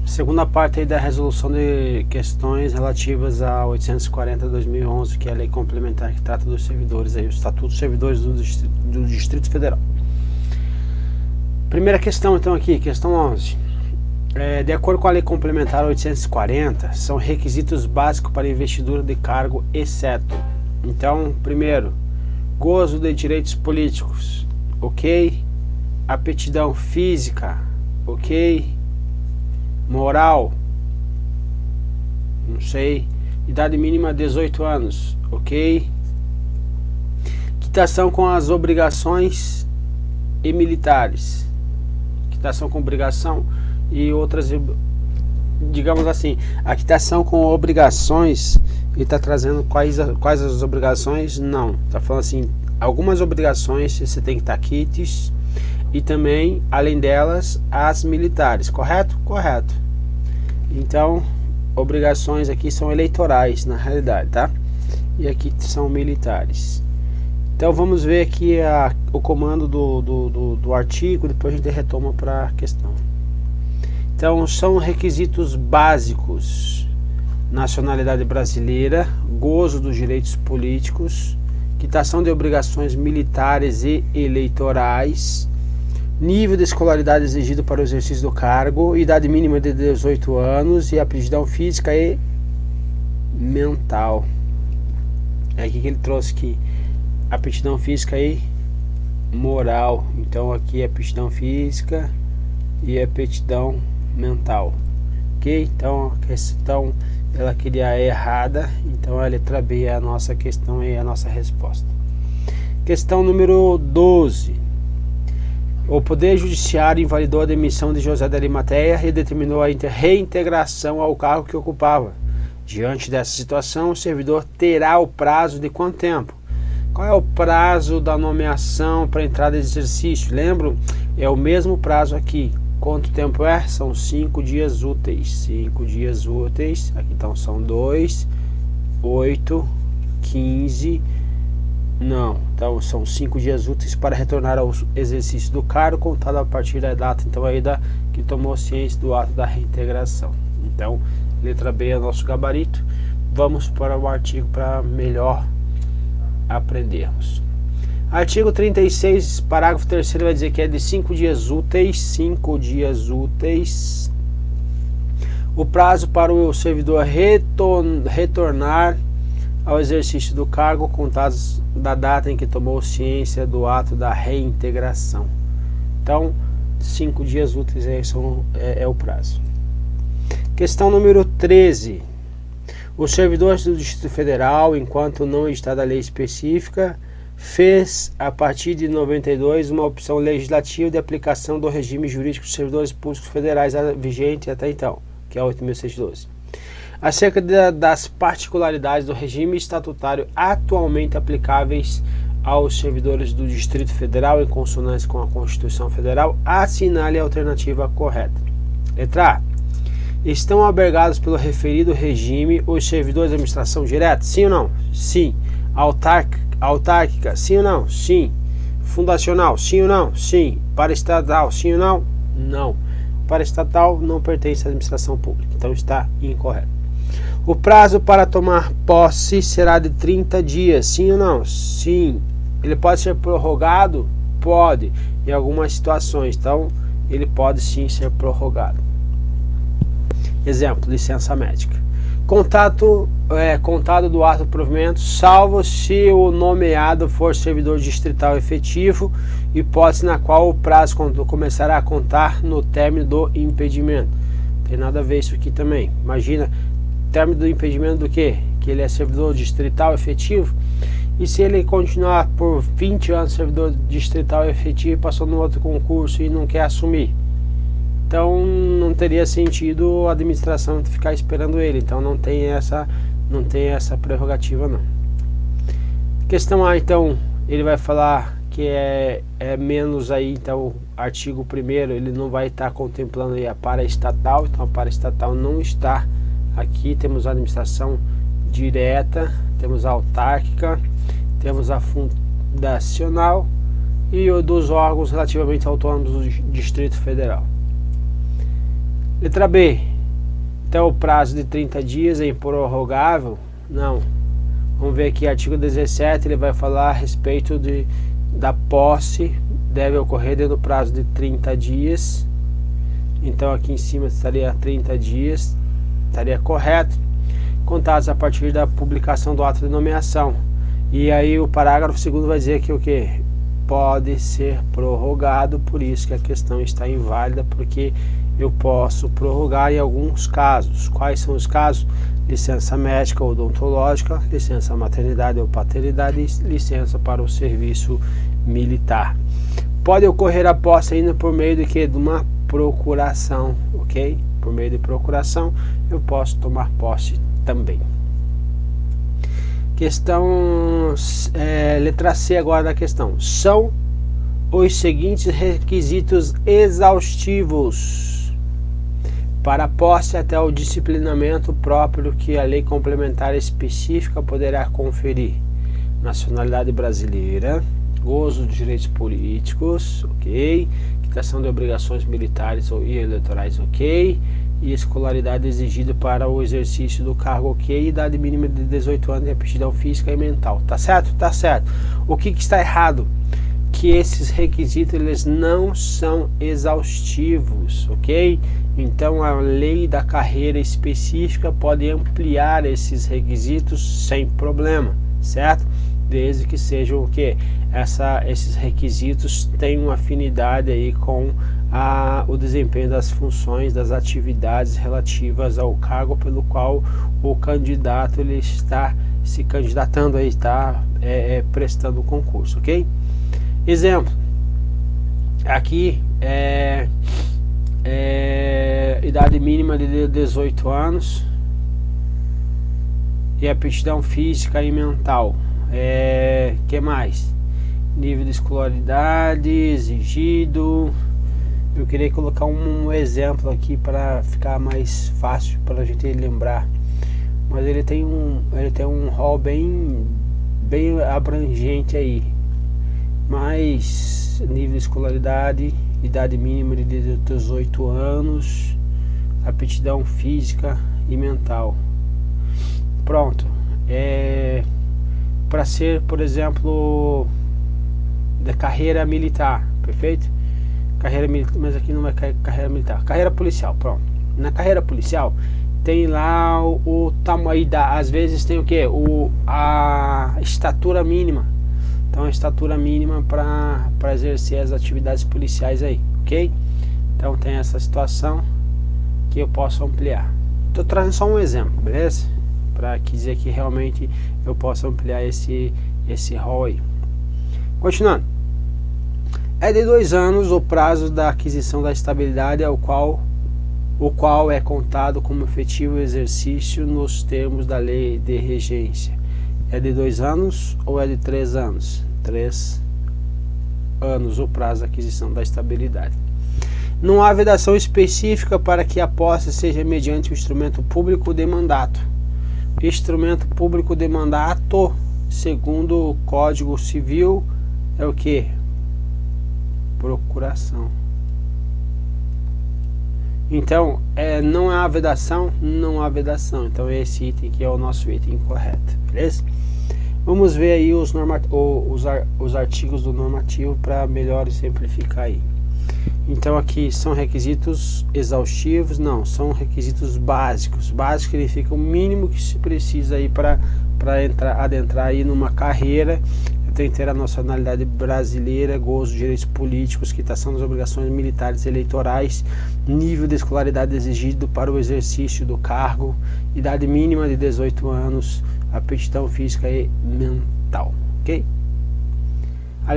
Segunda parte aí da resolução de questões relativas a 840/2011, que é a lei complementar que trata dos servidores, aí, o Estatuto dos Servidores do Distrito Federal. Primeira questão, então, aqui, questão 11. De acordo com a lei complementar 840, são requisitos básicos para investidura de cargo, exceto. Então, primeiro, gozo de direitos políticos, ok? Aptidão física, ok? Moral, não sei. Idade mínima 18 anos, ok? Quitação com as obrigações e militares. Quitação com obrigação e outras, digamos assim, a quitação com obrigações, ele está trazendo quais as obrigações? Não, está falando assim, algumas obrigações você tem que estar quites. E também, além delas, as militares, correto? Correto. Então, obrigações aqui são eleitorais, na realidade, tá? E aqui são militares. Então, vamos ver aqui o comando do artigo, depois a gente retoma para a questão. Então, são requisitos básicos: nacionalidade brasileira, gozo dos direitos políticos, quitação de obrigações militares e eleitorais, nível de escolaridade exigido para o exercício do cargo, idade mínima de 18 anos e aptidão física e mental. É aqui que ele trouxe que aptidão física e moral. Então aqui é aptidão física e aptidão mental. Ok? Então a questão ela queria errada, então a letra B é a nossa questão e a nossa resposta. Questão número 12. O Poder Judiciário invalidou a demissão de José da Arimateia e determinou a reintegração ao cargo que ocupava. Diante dessa situação, o servidor terá o prazo de quanto tempo? Qual é o prazo da nomeação para entrada de exercício? Lembram? É o mesmo prazo aqui. Quanto tempo é? São 5 dias úteis. 5 dias úteis. Aqui então são 2, 8, 15... Não, então são 5 dias úteis para retornar ao exercício do cargo, contado a partir da data, então aí que tomou ciência do ato da reintegração. Então, letra B é nosso gabarito. Vamos para o artigo para melhor aprendermos. Artigo 36, parágrafo 3º vai dizer que é de 5 dias úteis. 5 dias úteis. O prazo para o servidor retornar ao exercício do cargo, contados da data em que tomou ciência do ato da reintegração. Então, 5 dias úteis é o prazo. Questão número 13. O servidor do Distrito Federal, enquanto não editada a lei específica, fez, a partir de 92, uma opção legislativa de aplicação do regime jurídico dos servidores públicos federais vigente até então, que é 8.612. Acerca das particularidades do regime estatutário atualmente aplicáveis aos servidores do Distrito Federal em consonância com a Constituição Federal, assinale a alternativa correta. Letra A. Estão albergados pelo referido regime os servidores de administração direta? Sim ou não? Sim. Autárquica? Sim ou não? Sim. Fundacional? Sim ou não? Sim. Paraestatal? Sim ou não? Não. Paraestatal não pertence à administração pública, então está incorreto. O prazo para tomar posse será de 30 dias, sim ou não? Sim. Ele pode ser prorrogado? Pode, em algumas situações, então ele pode sim ser prorrogado. Exemplo, licença médica. Contado do ato do provimento, salvo se o nomeado for servidor distrital efetivo, hipótese na qual o prazo começará a contar no término do impedimento. Tem nada a ver isso aqui também. Imagina, término do impedimento do quê? Que ele é servidor distrital efetivo. E se ele continuar por 20 anos servidor distrital efetivo, passou no outro concurso e não quer assumir? Então não teria sentido a administração ficar esperando ele. Então não tem essa prerrogativa não. Questão A, então, ele vai falar que é menos aí, então, artigo 1º, ele não vai estar contemplando aí a paraestatal, então a paraestatal não está aqui. Temos a administração direta, temos a autárquica, temos a fundacional e o dos órgãos relativamente autônomos do Distrito Federal. Letra B. Então o prazo de 30 dias é improrrogável? Não. Vamos ver aqui, artigo 17, ele vai falar a respeito da posse, deve ocorrer dentro do prazo de 30 dias. Então aqui em cima estaria 30 dias, estaria correto, contados a partir da publicação do ato de nomeação. E aí o parágrafo 2º vai dizer que o que? Pode ser prorrogado, por isso que a questão está inválida, porque eu posso prorrogar em alguns casos. Quais são os casos? Licença médica ou odontológica, licença maternidade ou paternidade e licença para o serviço militar. Pode ocorrer a posse ainda por meio de que? De uma procuração, ok? Por meio de procuração eu posso tomar posse também. Questão letra C agora da questão. São os seguintes requisitos exaustivos para a posse até o disciplinamento próprio que a lei complementar específica poderá conferir: nacionalidade brasileira, gozo de direitos políticos, ok, quitação de obrigações militares e eleitorais, ok, e escolaridade exigida para o exercício do cargo, ok, idade mínima de 18 anos e aptidão física e mental. Tá certo? Tá certo. O que está errado? Que esses requisitos eles não são exaustivos, ok? Então a lei da carreira específica pode ampliar esses requisitos sem problema, certo? Desde que sejam o que? Esses requisitos têm uma afinidade aí com o desempenho das funções, das atividades relativas ao cargo pelo qual o candidato ele está se candidatando, aí está prestando o concurso, ok? Exemplo, aqui idade mínima de 18 anos e aptidão física e mental. Que mais? Nível de escolaridade exigido. Eu queria colocar um exemplo aqui para ficar mais fácil para a gente lembrar, mas ele tem um rol bem abrangente aí. Mas nível de escolaridade, idade mínima de 18 anos, aptidão física e mental. Pronto. Para ser, por exemplo, da carreira militar, perfeito? Carreira militar, mas aqui não é carreira militar, carreira policial, pronto. Na carreira policial tem lá o tamanho, às vezes tem o que? A estatura mínima. Então a estatura mínima para exercer as atividades policiais aí, ok? Então tem essa situação que eu posso ampliar. Estou trazendo só um exemplo, beleza? Para dizer que realmente eu posso ampliar esse rol aí. Continuando. É de 2 anos o prazo da aquisição da estabilidade o qual é contado como efetivo exercício nos termos da lei de regência. É de 2 anos ou é de 3 anos? 3 anos o prazo da aquisição da estabilidade. Não há vedação específica para que a posse seja mediante o instrumento público de mandato. Instrumento público de mandato, segundo o Código Civil, é o que? Procuração. Então, não há vedação, não há vedação. Então esse item aqui é o nosso item correto, beleza? Vamos ver aí os artigos do normativo para melhor exemplificar aí. Então aqui são requisitos exaustivos? Não, são requisitos básicos. Básico significa o mínimo que se precisa aí para adentrar aí numa carreira. Tem que ter a nacionalidade brasileira, gozo de direitos políticos, quitação das obrigações militares e eleitorais, nível de escolaridade exigido para o exercício do cargo, idade mínima de 18 anos, aptidão física e mental, ok? A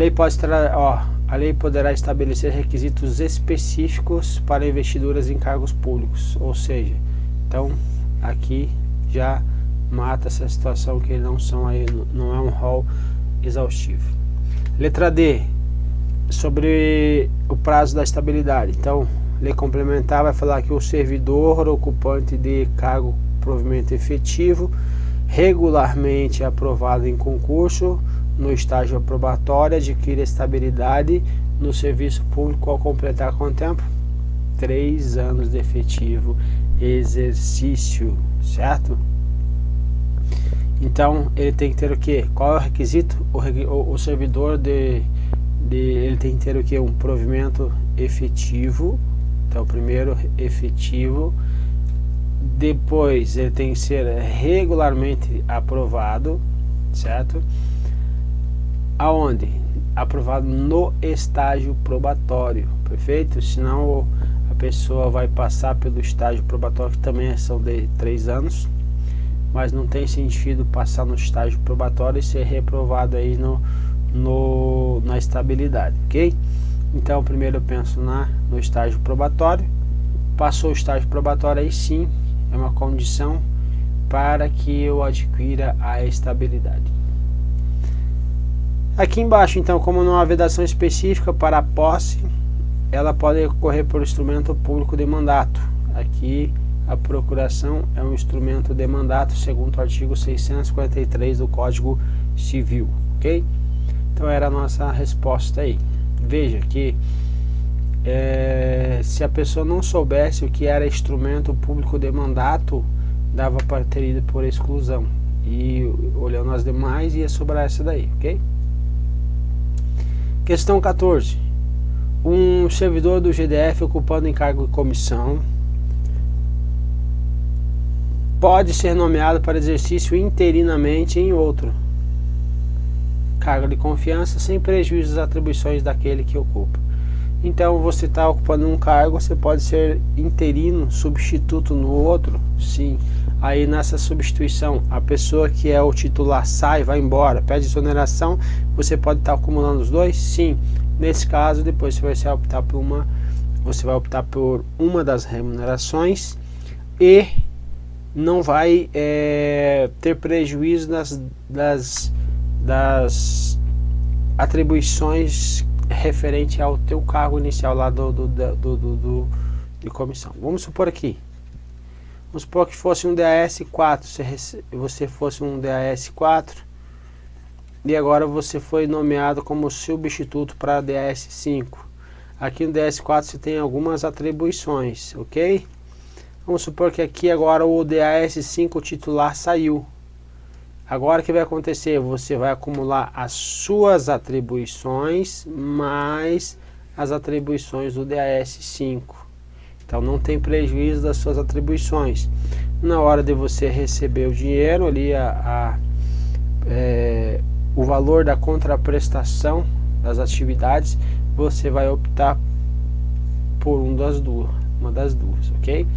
lei poderá estabelecer requisitos específicos para investiduras em cargos públicos, ou seja, então aqui já mata essa situação que não é um rol exaustivo. Letra D, sobre o prazo da estabilidade. Então, lei complementar vai falar que o servidor ocupante de cargo provimento efetivo, regularmente aprovado em concurso, no estágio probatório, adquire estabilidade no serviço público ao completar quanto tempo? 3 anos de efetivo exercício, certo? Então ele tem que ter o que? Qual é o requisito? O servidor ele tem que ter o que? Um provimento efetivo. Então primeiro efetivo, depois ele tem que ser regularmente aprovado, certo? Aonde? Aprovado no estágio probatório, perfeito? Senão a pessoa vai passar pelo estágio probatório, que também são de 3 anos, mas não tem sentido passar no estágio probatório e ser reprovado aí na estabilidade, ok? Então primeiro eu penso no estágio probatório. Passou o estágio probatório, aí sim é uma condição para que eu adquira a estabilidade. Aqui embaixo, então, como não há vedação específica para a posse, ela pode ocorrer por instrumento público de mandato. Aqui a procuração é um instrumento de mandato, segundo o artigo 643 do Código Civil, ok? Então era a nossa resposta aí. Veja que se a pessoa não soubesse o que era instrumento público de mandato, dava para ter ido por exclusão. E olhando as demais, ia sobrar essa daí, ok? Questão 14. Um servidor do GDF ocupando encargo de comissão pode ser nomeado para exercício interinamente em outro cargo de confiança sem prejuízo das atribuições daquele que ocupa. Então você está ocupando um cargo, você pode ser interino, substituto no outro, sim. Aí nessa substituição, a pessoa que é o titular sai, vai embora, pede exoneração, você pode estar acumulando os dois? Sim. Nesse caso, depois você vai optar por uma das remunerações e não vai ter prejuízo das atribuições referente ao teu cargo inicial lá de comissão. Vamos supor aqui. Vamos supor que fosse um DAS 4, você fosse um DAS 4 e agora você foi nomeado como substituto para DAS 5. Aqui no DAS 4 você tem algumas atribuições, ok? Vamos supor que aqui agora o DAS 5 titular saiu. Agora o que vai acontecer? Você vai acumular as suas atribuições mais as atribuições do DAS 5. Então não tem prejuízo das suas atribuições. Na hora de você receber o dinheiro ali, o valor da contraprestação das atividades, você vai optar por uma das duas, ok?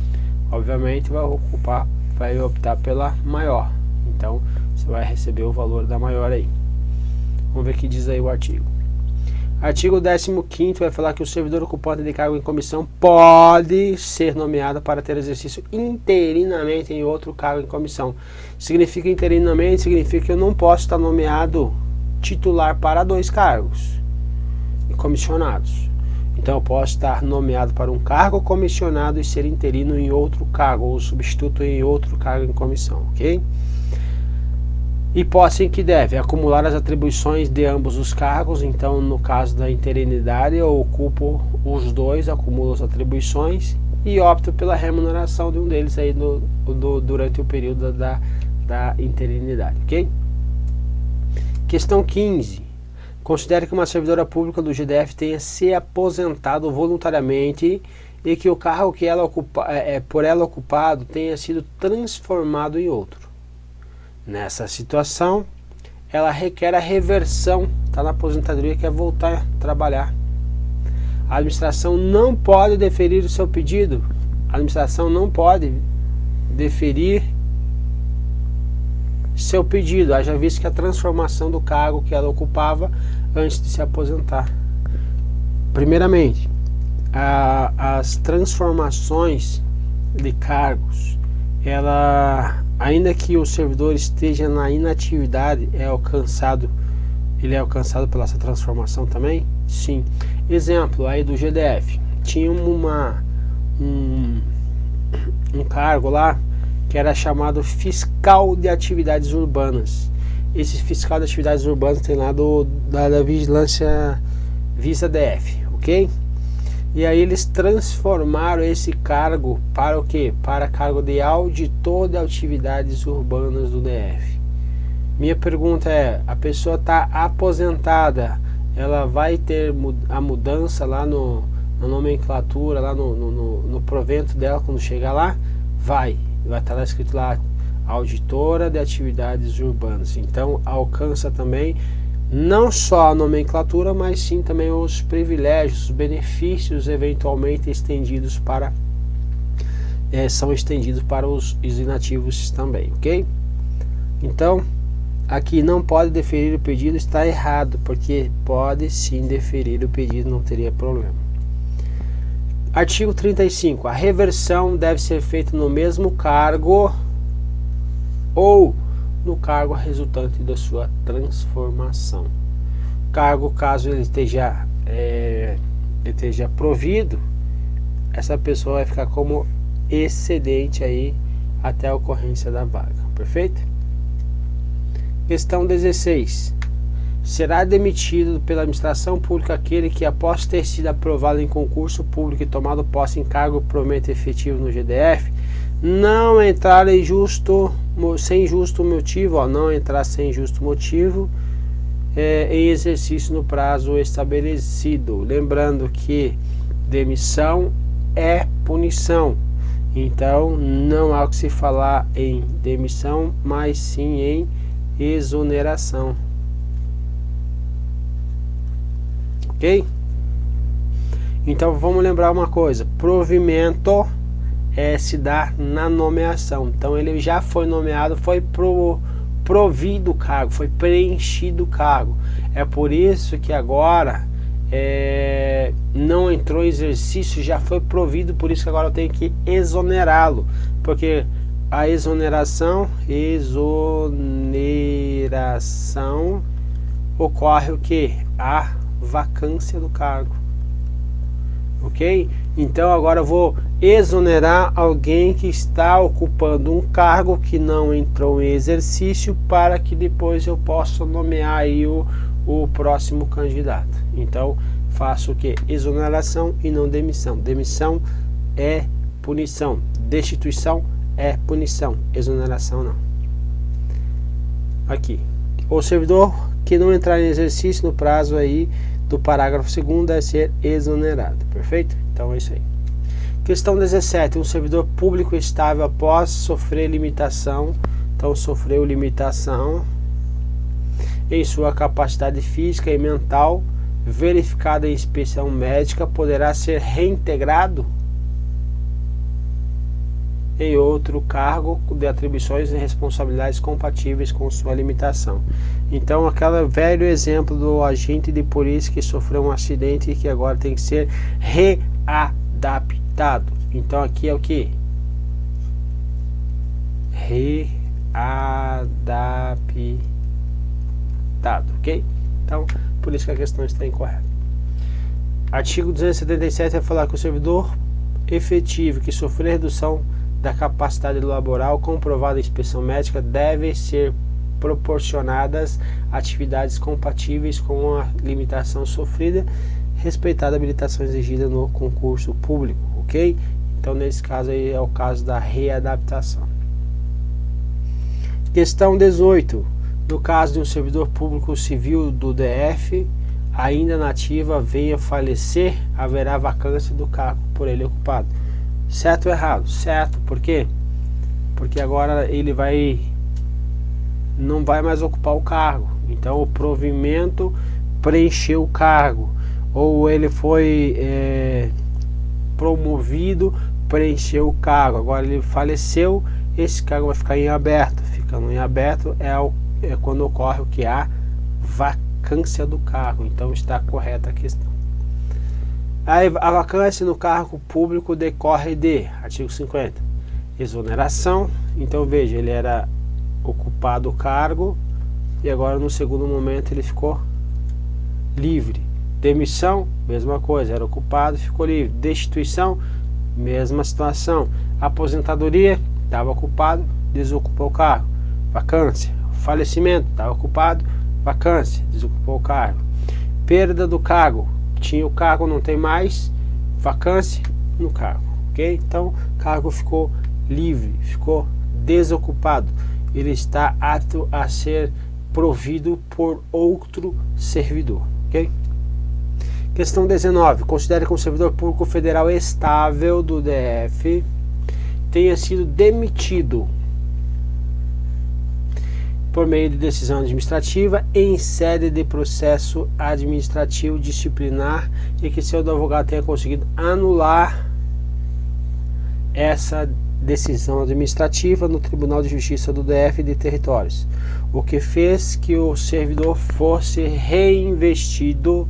Obviamente vai optar pela maior. Então você vai receber o valor da maior aí. Vamos ver o que diz aí o artigo. Artigo 15º vai falar que o servidor ocupante de cargo em comissão pode ser nomeado para ter exercício interinamente em outro cargo em comissão. Significa interinamente, significa que eu não posso estar nomeado titular para 2 cargos comissionados. Então eu posso estar nomeado para um cargo comissionado e ser interino em outro cargo, ou substituto em outro cargo em comissão, ok? Hipótese em que deve acumular as atribuições de ambos os cargos. Então no caso da interinidade eu ocupo os dois, acumulo as atribuições e opto pela remuneração de um deles aí durante o período da interinidade, ok? Questão 15. Considere que uma servidora pública do GDF tenha se aposentado voluntariamente e que o cargo que por ela ocupado tenha sido transformado em outro. Nessa situação, ela requer a reversão, está na aposentadoria, quer voltar a trabalhar. A administração não pode deferir o seu pedido. A administração não pode deferir seu pedido, haja visto que a transformação do cargo que ela ocupava antes de se aposentar. Primeiramente, as transformações de cargos, ainda que o servidor esteja na inatividade, ele é alcançado pela essa transformação também? Sim. Exemplo aí do GDF, tinha um cargo lá que era chamado fiscal de atividades urbanas. Esse fiscal de atividades urbanas tem lá da vigilância Visa DF, ok? E aí eles transformaram esse cargo para o quê? Para cargo de auditor de atividades urbanas do DF. Minha pergunta é, a pessoa está aposentada, ela vai ter a mudança lá na nomenclatura, lá no provento dela quando chegar lá? Vai estar lá escrito lá, auditora de atividades urbanas. Então alcança também não só a nomenclatura, mas sim também os privilégios, os benefícios eventualmente estendidos para são estendidos para os inativos também, ok? Então aqui não pode deferir o pedido, está errado, porque pode sim deferir o pedido, não teria problema. Artigo 35. A reversão deve ser feita no mesmo cargo ou no cargo resultante da sua transformação. Cargo, caso ele esteja provido, essa pessoa vai ficar como excedente aí até a ocorrência da vaga, perfeito? Questão 16. Será demitido pela administração pública aquele que, após ter sido aprovado em concurso público e tomado posse em cargo provimento efetivo no GDF, não entrar sem justo motivo, não entrar sem justo motivo em exercício no prazo estabelecido. Lembrando que demissão é punição, então não há o que se falar em demissão, mas sim em exoneração. Ok? Então vamos lembrar uma coisa: provimento se dá na nomeação. Então ele já foi nomeado, foi provido o cargo, foi preenchido o cargo. É por isso que agora não entrou em exercício, já foi provido, por isso que agora eu tenho que exonerá-lo, porque a exoneração ocorre o que? A vacância do cargo. Ok? Então agora eu vou exonerar alguém que está ocupando um cargo que não entrou em exercício, para que depois eu possa nomear aí o próximo candidato. Então faço o que? Exoneração e não demissão. Demissão é punição, destituição é punição, exoneração não. Aqui, o servidor que não entrar em exercício no prazo aí do parágrafo 2º deve ser exonerado, perfeito? Então é isso aí. Questão 17. Um servidor público estável após sofrer limitação, então sofreu limitação em sua capacidade física e mental, verificada em inspeção médica, poderá ser reintegrado em outro cargo de atribuições e responsabilidades compatíveis com sua limitação. Então, aquele velho exemplo do agente de polícia que sofreu um acidente e que agora tem que ser readaptado. Então, aqui é o que? Readaptado, ok? Então, por isso que a questão está incorreta. Artigo 277 vai falar que o servidor efetivo que sofrer redução da capacidade laboral comprovada em inspeção médica deve ser proporcionadas atividades compatíveis com a limitação sofrida, respeitada a habilitação exigida no concurso público, ok? Então nesse caso aí é o caso da readaptação. Questão 18. No caso de um servidor público civil do DF ainda na ativa venha falecer, haverá vacância do cargo por ele ocupado. Certo ou errado? Certo. Por quê? Porque agora ele não vai mais ocupar o cargo. Então o provimento preencheu o cargo. Ou ele foi promovido, preencheu o cargo. Agora ele faleceu, esse cargo vai ficar em aberto. Ficando em aberto é quando ocorre o que? A vacância do cargo. Então está correta a questão. A vacância no cargo público decorre de, artigo 50, exoneração. Então veja, ele era ocupado o cargo e agora no segundo momento ele ficou livre. Demissão, mesma coisa, era ocupado, ficou livre. Destituição, mesma situação. Aposentadoria, estava ocupado, desocupou o cargo, vacância. Falecimento, estava ocupado, vacância, desocupou o cargo. Perda do cargo, tinha o cargo, não tem mais, vacância no cargo, ok? Então o cargo ficou livre, ficou desocupado, ele está apto a ser provido por outro servidor, ok? Questão 19. Considere que um servidor público federal estável do DF tenha sido demitido por meio de decisão administrativa em sede de processo administrativo disciplinar e que seu advogado tenha conseguido anular essa decisão administrativa no Tribunal de Justiça do DF de Territórios, o que fez que o servidor fosse reinvestido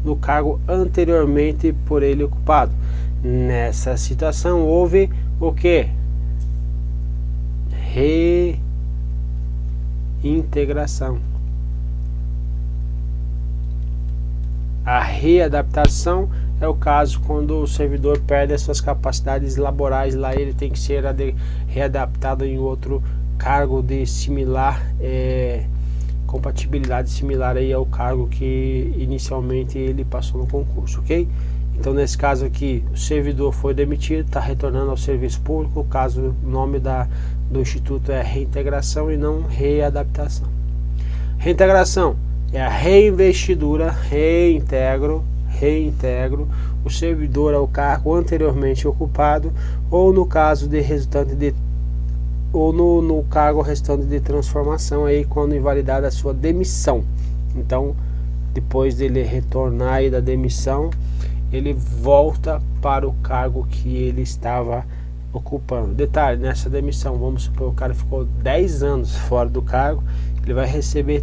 no cargo anteriormente por ele ocupado. Nessa situação houve o que? Reintegração. A readaptação é o caso quando o servidor perde as suas capacidades laborais, lá ele tem que ser readaptado em outro cargo de similar compatibilidade similar aí ao cargo que inicialmente ele passou no concurso, ok? Então nesse caso aqui o servidor foi demitido, está retornando ao serviço público, o caso, o nome do instituto é reintegração e não readaptação. Reintegração é a reinvestidura, reintegro o servidor ao cargo anteriormente ocupado, ou no caso de resultante de ou no cargo restante de transformação aí quando invalidada a sua demissão. Então depois dele retornar aí da demissão, ele volta para o cargo que ele estava ocupando. Detalhe, nessa demissão, vamos supor, o cara ficou 10 anos fora do cargo, ele vai receber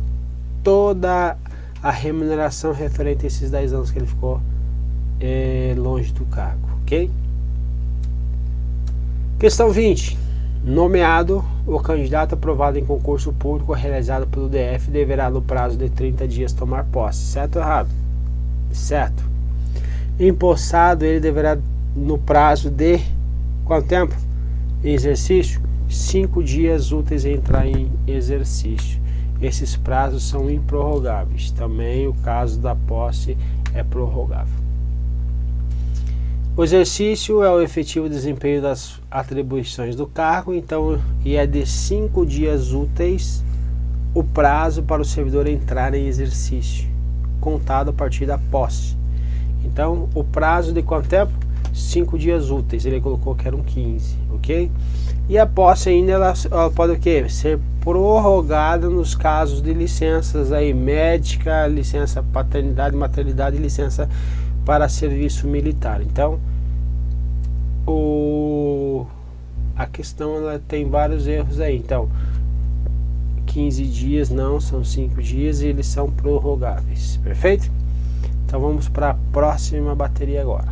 toda a remuneração referente a esses 10 anos que ele ficou longe do cargo, ok? Questão 20. Nomeado, o candidato aprovado em concurso público realizado pelo DF deverá no prazo de 30 dias tomar posse. Certo ou errado? Certo. Empossado, ele deverá no prazo de quanto tempo? Exercício? 5 dias úteis entrar em exercício. Esses prazos são improrrogáveis. Também o caso da posse é prorrogável. O exercício é o efetivo desempenho das atribuições do cargo, então, e é de 5 dias úteis o prazo para o servidor entrar em exercício, contado a partir da posse. Então, o prazo de quanto tempo? 5 dias úteis, ele colocou que eram 15, ok? E a posse ainda, ela pode o quê? Ser prorrogada nos casos de licenças aí, médica, licença paternidade, maternidade e licença para serviço militar. Então, a questão ela tem vários erros aí. Então, 15 dias não, são 5 dias e eles são prorrogáveis. Perfeito? Então vamos para a próxima bateria agora.